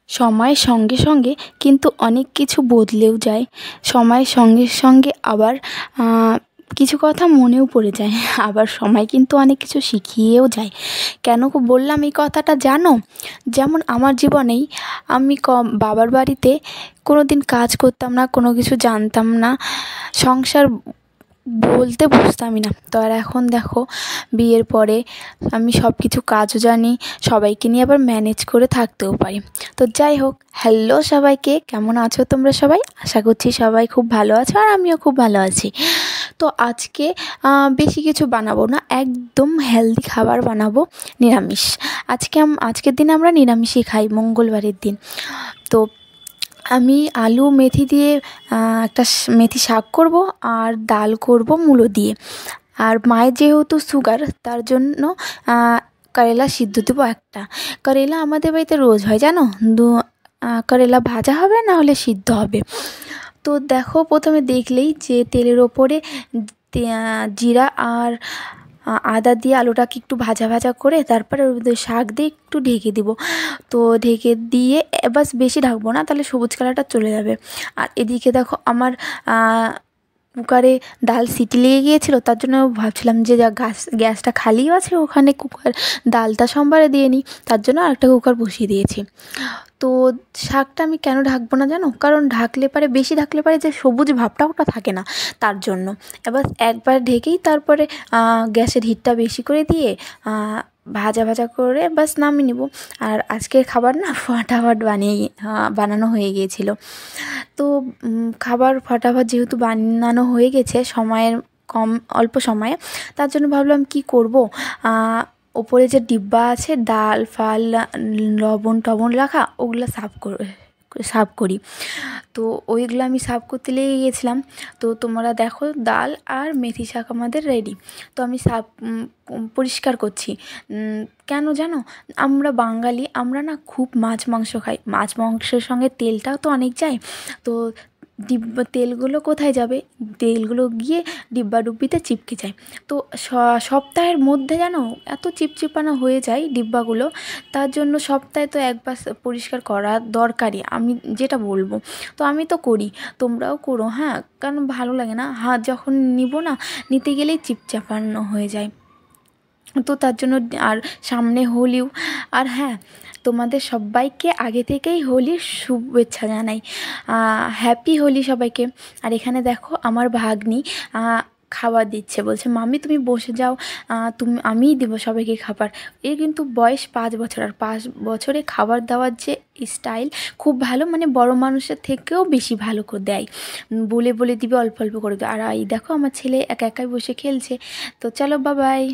সময়ের সঙ্গে সঙ্গে কিন্তু অনেক কিছু বদলেও যায়। সময়ের সঙ্গে সঙ্গে আবার কিছু কথা মনেও পড়ে যায়। আবার সময় কিন্তু অনেক কিছু শিখিয়েও যায়। কেন বললাম এই কথাটা জানো? যেমন আমার জীবনেই আমি বাবার বাড়িতে কোনো দিন কাজ করতাম না, কোনো কিছু জানতাম না, সংসার বলতে বুঝতামই না। তো আর এখন দেখো, বিয়ের পরে আমি সব কিছু কাজও জানি, সবাইকে নিয়ে আবার ম্যানেজ করে থাকতেও পারি। তো যাই হোক, হ্যালো সবাইকে, কেমন আছো তোমরা সবাই? আশা করছি সবাই খুব ভালো আছো, আর আমিও খুব ভালো আছি। তো আজকে বেশি কিছু বানাবো না, একদম হেলদি খাবার বানাবো, নিরামিষ। আজকের দিনে আমরা নিরামিষই খাই, মঙ্গলবারের দিন। তো আমি আলু মেথি দিয়ে একটা মেথি শাক করব, আর ডাল করব মূলো দিয়ে। আর মায়ের যেহেতু সুগার, তার জন্য করেলা সিদ্ধ দেবো একটা। করেলা আমাদের বাড়িতে রোজ হয় জানো, করেলা ভাজা হবে, না হলে সিদ্ধ হবে। তো দেখো, প্রথমে দেখলেই যে তেলের ওপরে জিরা আর আদা দিয়ে আলুটাকে একটু ভাজা ভাজা করে তারপরে ওর মধ্যে শাক দিয়ে একটু ঢেকে দিব। তো ঢেকে দিয়ে বাস, বেশি ঢাকবো না, তাহলে সবুজ কালারটা চলে যাবে। আর এদিকে দেখো, আমার কুকারে ডাল সিটি লেগে গিয়েছিলো, তার জন্য ভাবছিলাম যে গ্যাসটা খালিও আছে, ওখানে ডালটা সম্বারে দিয়ে নিই। তার জন্য আরেকটা কুকার বসিয়ে দিয়েছি। তো শাকটা আমি কেন ঢাকবো না জানো? কারণ বেশি ঢাকলে পারে যে সবুজ ভাবটা ওটা থাকে না, তার জন্য। এবার একবার ঢেকেই তারপরে গ্যাসের হিটটা বেশি করে দিয়ে ভাজা ভাজা করে বাস নামিয়ে নেব। আর আজকের খাবার না ফটাফট বানানো হয়ে গিয়েছিল। তো খাবার ফটাফট যেহেতু বানানো হয়ে গেছে, অল্প সময়ে, তার জন্য ভাবলাম কি করব, ওপরে যে ডিব্বা আছে ডাল ফাল লবণ টবণ রাখা, ওগুলো সাফ করি। তো ওইগুলো আমি সাফ করতে লেগে গেছিলাম। তো তোমরা দেখো, ডাল আর মেথি শাক আমাদের রেডি। তো আমি পরিষ্কার করছি। কেন জানো? আমরা বাঙালি, আমরা না খুব মাছ মাংস খাই। মাছ মাংসের সঙ্গে তেলটাও তো অনেক যায়। তো তেলগুলো কোথায় যাবে? তেলগুলো গিয়ে ডিব্বাডুব্বিতে চিপকে যায়। তো সপ্তাহের মধ্যে জানো এত চিপচিপানো হয়ে যায় ডিব্বাগুলো, তার জন্য সপ্তাহে তো একবার পরিষ্কার করা দরকারই, আমি যেটা বলবো। তো আমি তো করি, তোমরাও করো, হ্যাঁ। কারণ ভালো লাগে না, যখন নিতে গেলেই চিপচাপানো হয়ে যায়। তো তার জন্য, আর সামনে হোলিও। আর হ্যাঁ, তোমাদের সবাইকে আগে থেকেই হোলির শুভেচ্ছা জানাই, হ্যাপি হোলি সবাইকে। আর এখানে দেখো, আমার ভাগ্নি খাবার দিচ্ছে, বলছে মাম্মি তুমি বসে যাও, আমিই দেবো সবাইকে খাবার। এর কিন্তু বয়স 5 বছর, আর 5 বছরে খাবার দেওয়ার যে স্টাইল খুব ভালো, মানে বড় মানুষের থেকেও বেশি ভালো করে দেয়, বলে বলে দিবে, অল্প অল্প করে দেয়। আর এই দেখো, আমার ছেলে একা একাই বসে খেলছে। তো চলো, বাবাই।